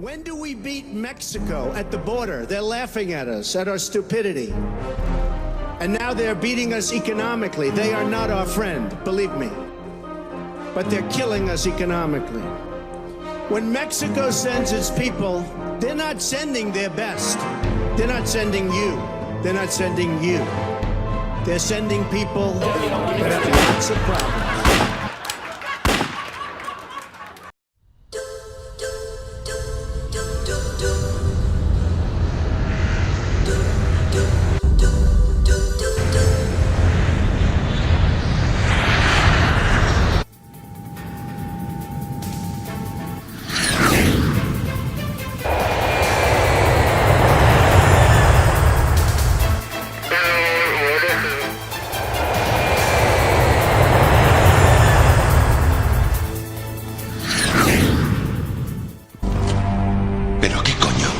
When do we beat Mexico at the border? They're laughing at us, at our stupidity. And now they're beating us economically. They are not our friend, believe me. But they're killing us economically. When Mexico sends its people, they're not sending their best. They're not sending you. They're not sending you. They're sending people that have lots of problems. ¿Pero qué coño?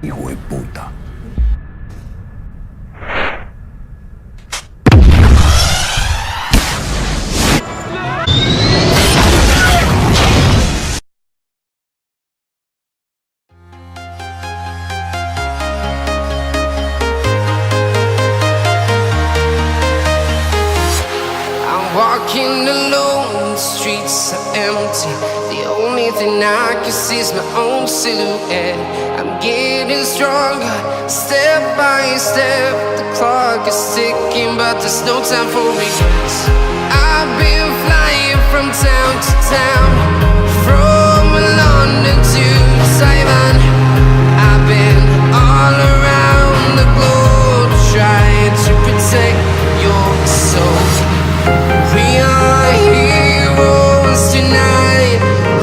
Hijo de puta. Walking alone, the streets are empty. The only thing I can see is my own silhouette. I'm getting stronger, step by step. The clock is ticking, but there's no time for regrets. I've been flying from town to town, from London to Taiwan. I've been all around the globe, trying to protect your soul. We are heroes tonight.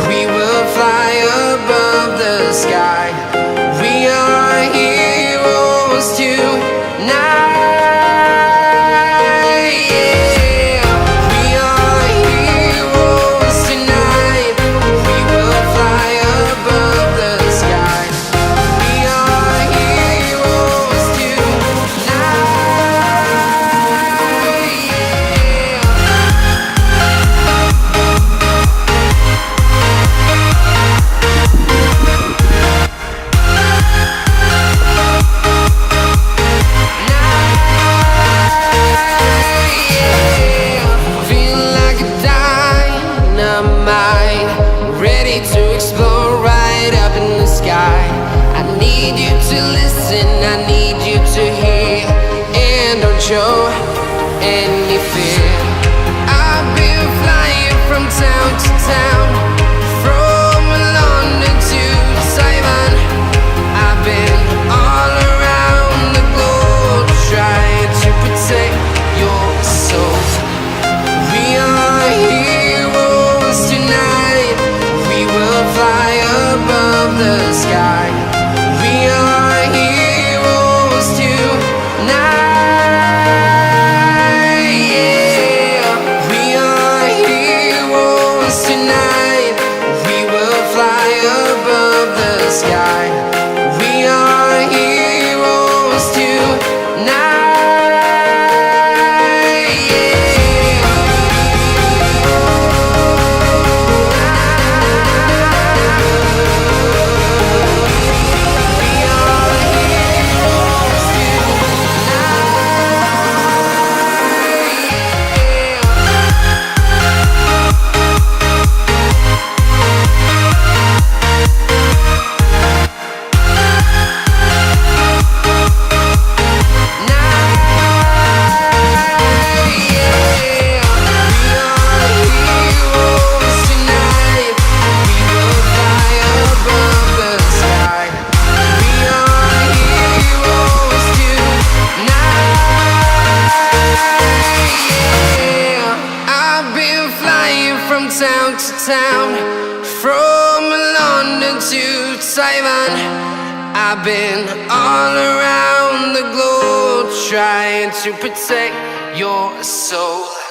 We will fly above the sky. We are heroes tonight. Yeah. We are heroes tonight. We will fly above the sky. We are heroes tonight. Show any fear. I've been flying from town to town, from London to Taiwan. I've been all around the globe, trying to protect your soul. We are heroes tonight. We will fly above the sky. We are heroes tonight. town to town, from London to Taiwan. I've been all around the globe trying to protect your soul.